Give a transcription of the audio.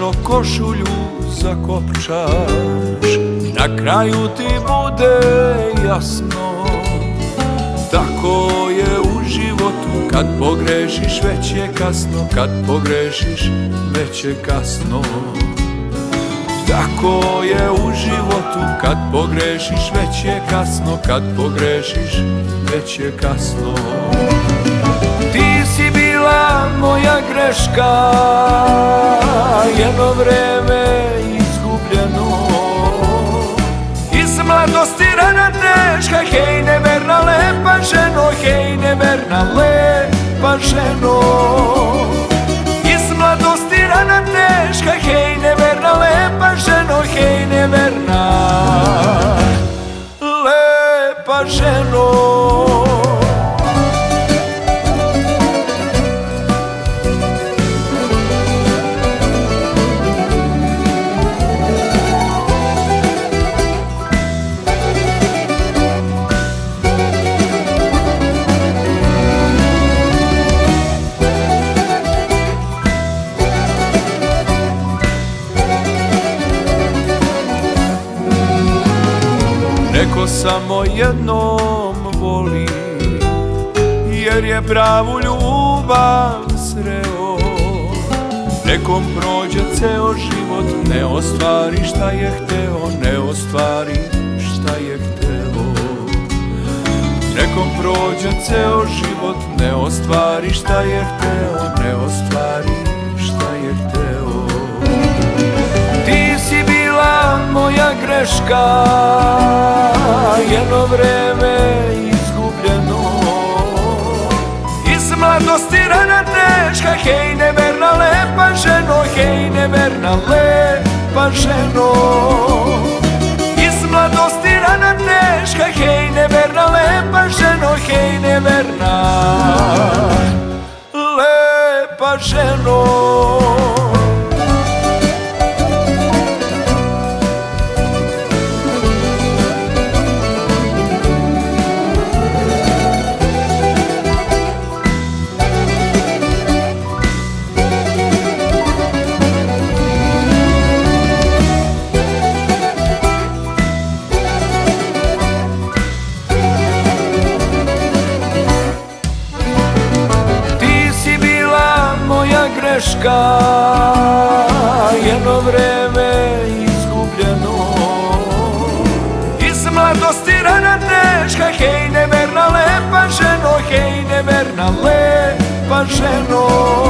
crno košulju zakopčaš, na kraju ti bude jasno. Tako je u životu, kad pogrešiš već je kasno, kad pogrešiš već je kasno. Tako je u životu, kad pogrešiš već je kasno, kad pogrešiš već je kasno. Ti si bila moja greška, jedno vreme izgubljeno. Iz mladosti rana teška, hej neverna lepa ženo, hej neverna lepa ženo. Iz mladosti rana teška, hej neverna lepa ženo, hej neverna lepa ženo. Neko samo jednom voli, jer je pravu ljubav sreo. Nekom prođe ceo život, ne ostvari šta je hteo, ne ostvari šta je hteo. Nekom prođe ceo život, ne ostvari šta je hteo, ne ostvari šta je hteo. Ti si bila moja greška, jedno vreme izgubljeno. Iz mladosti rana teška, hej neverna lepa ženo, hej neverna lepa ženo. Iz mladosti rana teška, hej neverna lepa ženo, hej neverna lepa ženo. Greška, jedno vreme izgubljeno. Iz mladosti rana teška, hej neverna lepa ženo, hej neverna lepa ženo.